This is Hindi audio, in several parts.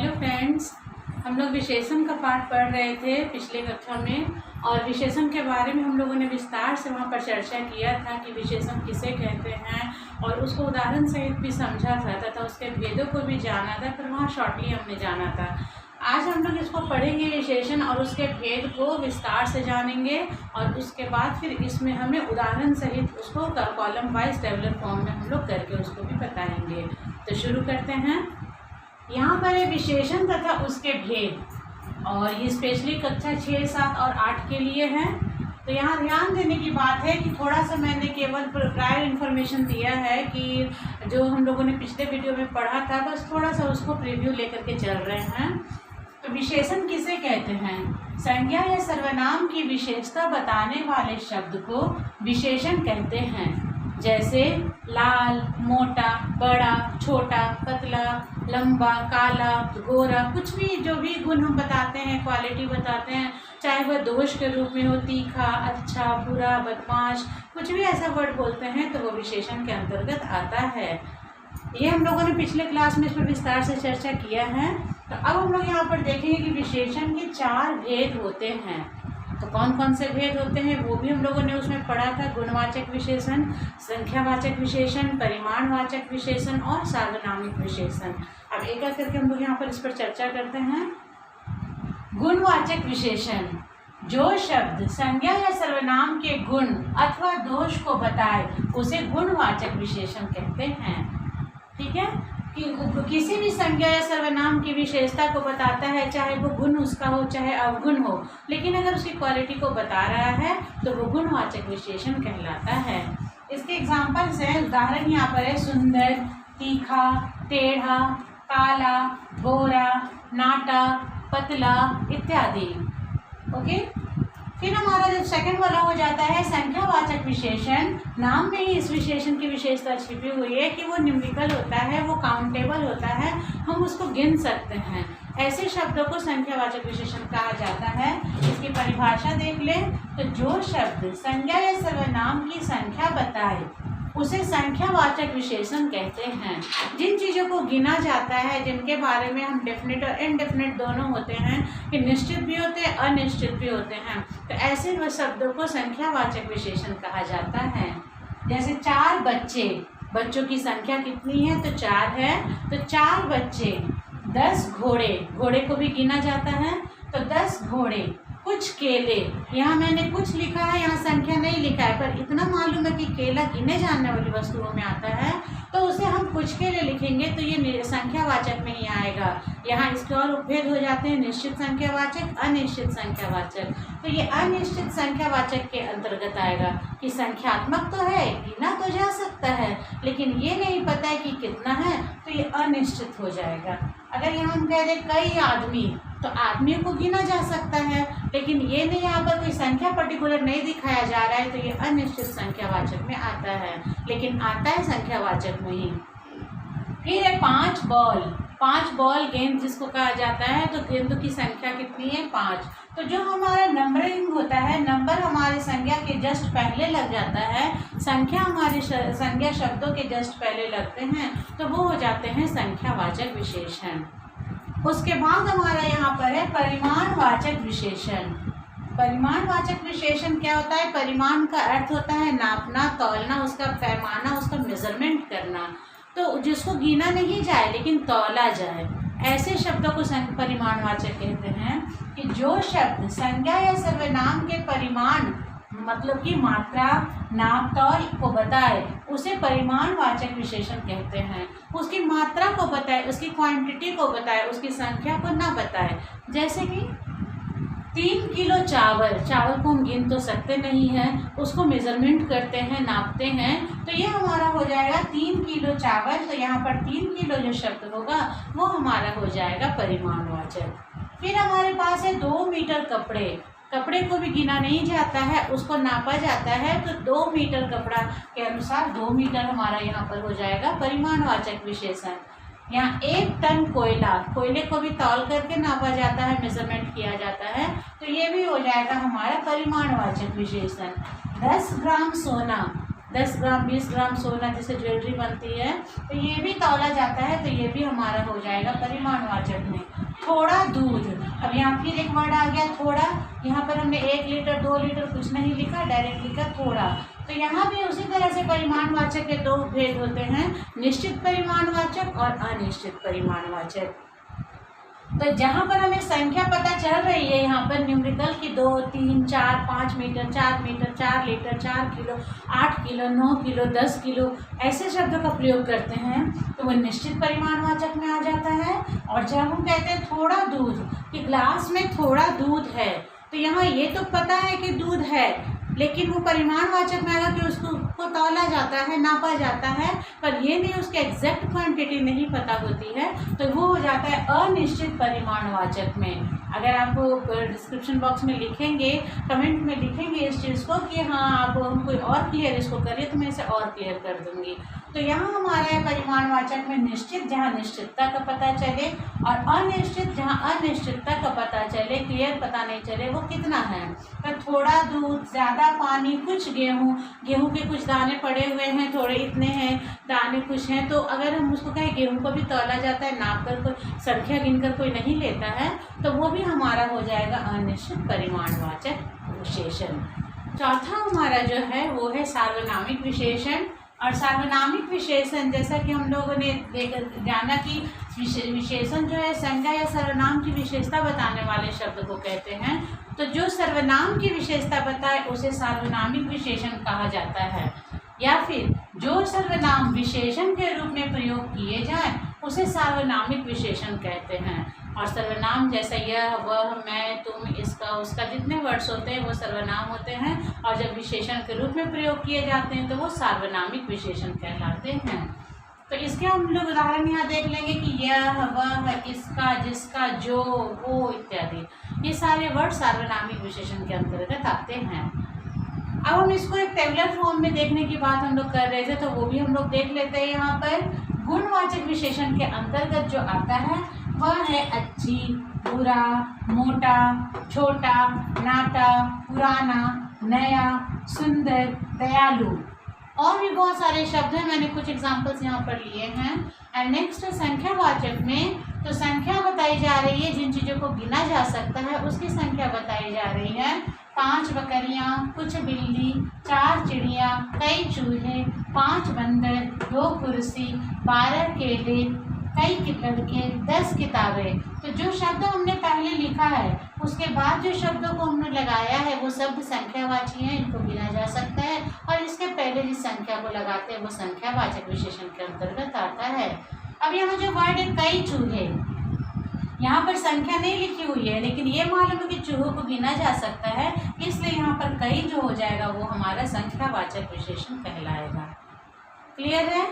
हेलो फ्रेंड्स, हम लोग विशेषण का पाठ पढ़ रहे थे पिछले कक्षा में। और विशेषण के बारे में हम लोगों ने विस्तार से वहाँ पर चर्चा किया था कि विशेषण किसे कहते हैं और उसको उदाहरण सहित भी समझा था तथा उसके भेदों को भी जाना था। फिर वहाँ शॉर्टली हमने जाना था। आज हम लोग इसको पढ़ेंगे विशेषण और उसके भेद को विस्तार से जानेंगे और उसके बाद फिर इसमें हमें उदाहरण सहित उसको कॉलम वाइज टेबुलर फॉर्म में हम लोग करके उसको भी बताएंगे। तो शुरू करते हैं। यहाँ पर है विशेषण तथा उसके भेद और ये स्पेशली कक्षा 6, 7 और 8 के लिए है। तो यहाँ ध्यान देने की बात है कि थोड़ा सा मैंने केवल प्रायर इन्फॉर्मेशन दिया है कि जो हम लोगों ने पिछले वीडियो में पढ़ा था, बस थोड़ा सा उसको प्रीव्यू लेकर के चल रहे हैं। तो विशेषण किसे कहते हैं? संज्ञा या सर्वनाम की विशेषता बताने वाले शब्द को विशेषण कहते हैं। जैसे लाल, मोटा, बड़ा, छोटा, पतला, लंबा, काला, गोरा, कुछ भी जो भी गुण हम बताते हैं, क्वालिटी बताते हैं, चाहे वह दोष के रूप में हो, तीखा, अच्छा, बुरा, बदमाश, कुछ भी ऐसा वर्ड बोलते हैं तो वो विशेषण के अंतर्गत आता है। ये हम लोगों ने पिछले क्लास में इस पर विस्तार से चर्चा किया है। तो अब हम लोग यहाँ पर देखेंगे कि विशेषण के 4 भेद होते हैं। तो कौन कौन से भेद होते हैं वो भी हम लोगों ने उसमें पढ़ा था। गुणवाचक विशेषण, संख्यावाचक विशेषण, परिमाणवाचक विशेषण और सार्वनामिक विशेषण। अब एक एक करके हम लोग यहाँ पर इस पर चर्चा करते हैं। गुणवाचक विशेषण, जो शब्द संज्ञा या सर्वनाम के गुण अथवा दोष को बताए उसे गुणवाचक विशेषण कहते हैं। ठीक है, कि किसी भी संज्ञा या सर्वनाम की विशेषता को बताता है, चाहे वो गुण उसका हो चाहे अवगुण हो, लेकिन अगर उसकी क्वालिटी को बता रहा है तो वो गुणवाचक विशेषण कहलाता है। इसके एग्जाम्पल्स हैं, उदाहरण यहाँ पर है सुंदर, तीखा, टेढ़ा, काला, गोरा, नाटा, पतला इत्यादि। ओके, फिर हमारा जो सेकंड वाला हो जाता है संख्यावाचक विशेषण। नाम में ही इस विशेषण की विशेषता छिपी हुई है कि वो न्यूमेरिकल होता है, वो काउंटेबल होता है, हम उसको गिन सकते हैं। ऐसे शब्दों को संख्यावाचक विशेषण कहा जाता है। इसकी परिभाषा देख लें तो जो शब्द संज्ञा या सर्वनाम की संख्या बताए उसे संख्यावाचक विशेषण कहते हैं। जिन चीज़ों को गिना जाता है, जिनके बारे में हम डेफिनेट और इनडेफिनेट दोनों होते हैं, कि निश्चित भी होते हैं अनिश्चित भी होते हैं, तो ऐसे शब्दों को संख्यावाचक विशेषण कहा जाता है। जैसे 4 बच्चे, बच्चों की संख्या कितनी है तो 4 है, तो 4 बच्चे। 10 घोड़े, घोड़े को भी गिना जाता है तो 10 घोड़े। कुछ केले, यहाँ मैंने कुछ लिखा है, यहाँ संख्या नहीं लिखा है, पर इतना मालूम है कि केला गिने जाने वाली वस्तुओं में आता है, तो उसे हम कुछ केले लिखेंगे तो ये संख्यावाचक में ही आएगा। यहाँ इसके और उपभेद हो जाते हैं, निश्चित संख्यावाचक, अनिश्चित संख्यावाचक। तो ये अनिश्चित संख्यावाचक के अंतर्गत आएगा कि संख्यात्मक तो है, गिना तो जा सकता है, लेकिन ये नहीं पता है कि कितना है, तो ये अनिश्चित हो जाएगा। अगर यहाँ हम कह दें कई आदमी, तो आदमियों को गिना जा सकता है, लेकिन ये नहीं, यहाँ पर कोई संख्या पर्टिकुलर नहीं दिखाया जा रहा है, तो ये अनिश्चित संख्यावाचक में आता है, लेकिन आता है संख्यावाचक में ही। फिर है 5 बॉल। 5 बॉल गेंद जिसको कहा जाता है, तो गेंदों की संख्या कितनी है? 5। तो जो हमारा नंबरिंग होता है, नंबर हमारे संज्ञा के जस्ट पहले लग जाता है, संख्या हमारे संज्ञा शब्दों के जस्ट पहले लगते हैं, तो वो हो जाते हैं संख्यावाचक विशेषण। उसके बाद हमारा यहाँ पर है परिमाणवाचक विशेषण। परिमाणवाचक विशेषण क्या होता है? परिमाण का अर्थ होता है नापना, तौलना, उसका पैमाना, उसका मेजरमेंट करना, तो जिसको गिना नहीं जाए लेकिन तौला जाए, ऐसे शब्दों को परिमाणवाचक कहते हैं। कि जो शब्द संज्ञा या सर्वनाम के परिमाण मतलब कि मात्रा, नाप, तौल को बताए उसे परिमाणवाचक विशेषण कहते हैं। उसकी मात्रा को बताए, उसकी क्वांटिटी को बताए, उसकी संख्या को ना बताए। जैसे कि 3 किलो चावल, चावल को हम गिन तो सकते नहीं हैं, उसको मेजरमेंट करते हैं, नापते हैं, तो ये हमारा हो जाएगा 3 किलो चावल। तो यहाँ पर 3 किलो जो शब्द होगा वो हमारा हो जाएगा परिमाणवाचक। फिर हमारे पास है 2 मीटर कपड़े। कपड़े को भी गिना नहीं जाता है, उसको नापा जाता है, तो 2 मीटर कपड़ा के अनुसार 2 मीटर हमारा यहाँ पर हो जाएगा परिमाणवाचक विशेषण। यहाँ 1 टन कोयला, कोयले को भी तौल करके नापा जाता है, मेजरमेंट किया जाता है, तो ये भी हो जाएगा हमारा परिमाणवाचक विशेषण। 10 ग्राम सोना, 10 ग्राम 20 ग्राम सोना जैसे ज्वेलरी बनती है तो ये भी तौला जाता है, तो ये भी हमारा हो जाएगा परिमाणवाचक में। थोड़ा दूध, अब यहाँ फिर एक वर्ड आ गया थोड़ा। यहाँ पर हमने 1 लीटर 2 लीटर कुछ नहीं लिखा, डायरेक्ट लिखा थोड़ा। तो यहाँ भी उसी तरह से परिमाणवाचक के दो भेद होते हैं, निश्चित परिमाणवाचक और अनिश्चित परिमाणवाचक। तो जहाँ पर हमें संख्या पता चल रही है, यहाँ पर न्यूमेरिकल की 2, 3, 4, 5 metre, 4 metre, 4 litre, 4 kilo, 8 kilo, 9 kilo, 10 kilo ऐसे शब्दों का प्रयोग करते हैं तो वो निश्चित परिमाणवाचक में आ जाता है। और जब हम कहते हैं थोड़ा दूध, कि ग्लास में थोड़ा दूध है, तो यहाँ ये तो पता है कि दूध है, लेकिन वो परिमाणवाचक में आएगा कि उसको तौला जाता है, नापा जाता है, पर ये नहीं उसके एग्जैक्ट क्वांटिटी नहीं पता होती है, तो वो हो जाता है अनिश्चित परिमाणवाचक में। अगर आप डिस्क्रिप्शन बॉक्स में लिखेंगे, कमेंट में लिखेंगे इस चीज़ को कि हाँ आप हम कोई और क्लियर इसको करिए, तो मैं इसे और क्लियर कर दूंगी। तो यहाँ हमारा है परिमाणवाचक में निश्चित, जहाँ निश्चितता का पता चले, और अनिश्चित, जहाँ अनिश्चितता का पता चले, क्लियर पता नहीं चले वो कितना है। तो थोड़ा दूध, ज़्यादा पानी, कुछ गेहूँ, गेहूँ के कुछ दाने पड़े हुए हैं, थोड़े इतने हैं, दाने कुछ हैं, तो अगर हम उसको कहें गेहूँ को भी तौला जाता है, नाप कर कोई संख्या गिनकर कोई नहीं लेता है, तो वो भी हमारा हो जाएगा अनिश्चित परिमाणवाचक विशेषण। चौथा हमारा जो है वो है सार्वनामिक विशेषण। और सार्वनामिक विशेषण, जैसा कि हम लोगों ने जाना कि विशेषण जो है संज्ञा या सर्वनाम की विशेषता बताने वाले शब्द को कहते हैं। तो जो सर्वनाम की विशेषता बताए उसे सार्वनामिक विशेषण कहा जाता है, या फिर जो सर्वनाम विशेषण के रूप में प्रयोग किए जाए उसे सार्वनामिक विशेषण कहते हैं। और सर्वनाम जैसे यह, वह, मैं, तुम, इसका, उसका, जितने वर्ड्स होते हैं वो सर्वनाम होते हैं, और जब विशेषण के रूप में प्रयोग किए जाते हैं तो वो सार्वनामिक विशेषण कहलाते हैं। तो इसके हम लोग उदाहरण यहाँ देख लेंगे कि यह, वह, इसका, जिसका, जो, वो इत्यादि, ये सारे वर्ड सार्वनामिक विशेषण के अंतर्गत आते हैं। अब हम इसको एक टेबुलर फॉर्म में देखने की बात हम लोग कर रहे थे, तो वो भी हम लोग देख लेते हैं। यहाँ पर गुणवाचक विशेषण के अंतर्गत जो आता है वह है अच्छी, बुरा, मोटा, छोटा, नाटा, पुराना, नया, सुंदर, दयालु, और भी बहुत सारे शब्द हैं, मैंने कुछ एग्जाम्पल्स यहाँ पर लिए हैं। एंड नेक्स्ट संख्यावाचक में तो संख्या बताई जा रही है, जिन चीज़ों को गिना जा सकता है उसकी संख्या बताई जा रही है। 5 बकरियाँ, कुछ बिल्ली, 4 चिड़िया, कई चूहे, 5 बंदर, 2 कुर्सी, 12 केले, कई लड़के, 10 किताबें। तो जो शब्द हमने पहले लिखा है उसके बाद जो शब्दों को हमने लगाया है वो शब्द संख्यावाची हैं, इनको गिना जा सकता है, और इसके पहले जिस संख्या को लगाते हैं वो संख्यावाचक विशेषण के अंतर्गत आता है। अब यहाँ जो वर्ड है कई चूहे, यहाँ पर संख्या नहीं लिखी हुई है, लेकिन ये मालूम है कि चूहों को गिना जा सकता है, इसलिए यहाँ पर कई जो हो जाएगा वो हमारा संख्यावाचक विशेषण कहलाएगा। क्लियर है?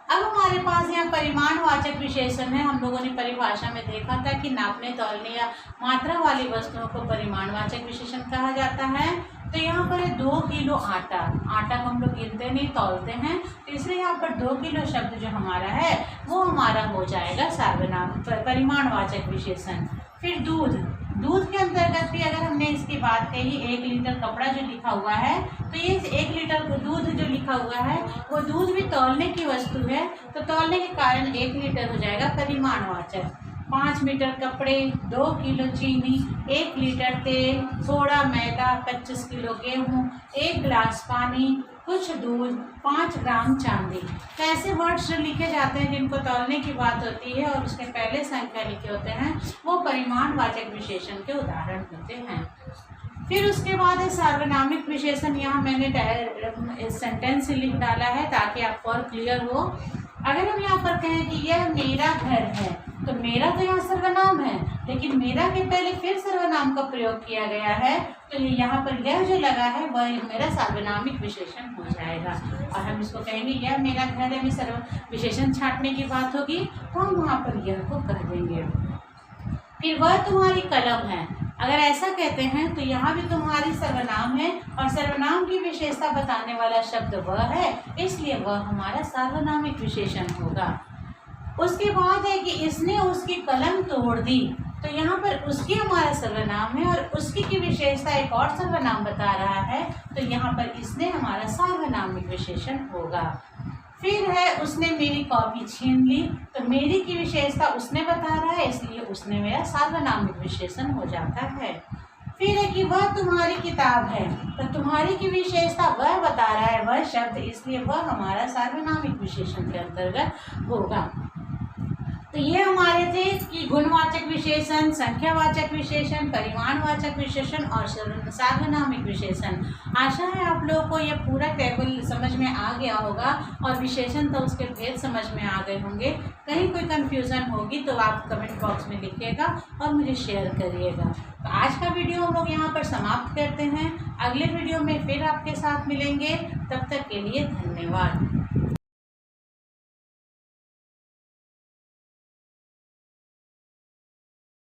अब हमारे पास यहाँ परिमाणवाचक विशेषण है। हम लोगों ने परिभाषा में देखा था कि नापने, तौलने या मात्रा वाली वस्तुओं को परिमाणवाचक विशेषण कहा जाता है। तो यहाँ पर है 2 किलो आटा, आटा को हम लोग गिनते नहीं, तौलते हैं, तो इसलिए यहाँ पर 2 किलो शब्द जो हमारा है वो हमारा हो जाएगा सार्वनाम परिमाणवाचक विशेषण। फिर दूध, दूध के अंतर्गत भी अगर हमने इसकी बात कही, 1 लीटर कपड़ा जो लिखा हुआ है, तो ये 1 लीटर दूध जो लिखा हुआ है वो दूध भी तौलने की वस्तु है, तो तौलने के कारण 1 लीटर हो जाएगा परिमाणवाचक। 5 मीटर कपड़े, 2 किलो चीनी, 1 लीटर तेल, थोड़ा मैदा, 25 किलो गेहूँ, 1 गिलास पानी, कुछ दूध, 5 ग्राम चांदी। तो ऐसे वर्ड्स जो लिखे जाते हैं जिनको तौलने की बात होती है और उसके पहले संख्या लिखे होते हैं वो परिमाणवाचक विशेषण के उदाहरण होते हैं। फिर उसके बाद है सार्वनामिक विशेषण। यहाँ मैंने सेंटेंस से लिख डाला है ताकि आपको और क्लियर हो। अगर हम यहाँ पर कहें कि यह मेरा घर है, तो मेरा तो यहाँ सर्वनाम है, लेकिन मेरा के पहले फिर सर्वनाम का प्रयोग किया गया है, तो यहाँ पर यह जो लगा है वह मेरा सार्वनामिक विशेषण हो जाएगा। और हम इसको कहेंगे यह मेरा घर है, में सर्व विशेषण छांटने की बात होगी तो हम वहाँ पर यह को कह देंगे। फिर वह तुम्हारी कलम है, अगर ऐसा कहते हैं तो यहाँ भी तुम्हारी सर्वनाम है और सर्वनाम की विशेषता बताने वाला शब्द वह है, इसलिए वह हमारा सार्वनामिक विशेषण होगा। उसके बाद है कि इसने उसकी कलम तोड़ दी, तो यहाँ पर उसकी हमारा सर्वनाम है और उसकी की विशेषता एक और सर्वनाम बता रहा है, तो यहाँ पर इसने हमारा सार्वनामिक विशेषण होगा। फिर है उसने मेरी कॉपी छीन ली, तो मेरी की विशेषता उसने बता रहा है, इसलिए उसने मेरा सार्वनामिक विशेषण हो जाता है। फिर है कि वह तुम्हारी किताब है, तो तुम्हारी की विशेषता वह बता रहा है, वह शब्द, इसलिए वह हमारा सार्वनामिक विशेषण के अंतर्गत होगा। तो ये हमारे थे कि गुणवाचक विशेषण, संख्यावाचक विशेषण, परिमाणवाचक विशेषण और सार्वनामिक विशेषण। आशा है आप लोगों को ये पूरा टेबल समझ में आ गया होगा और विशेषण तो उसके भेद समझ में आ गए होंगे। कहीं कोई कंफ्यूजन होगी तो आप कमेंट बॉक्स में लिखिएगा और मुझे शेयर करिएगा। तो आज का वीडियो हम लोग यहाँ पर समाप्त करते हैं। अगले वीडियो में फिर आपके साथ मिलेंगे, तब तक के लिए धन्यवाद।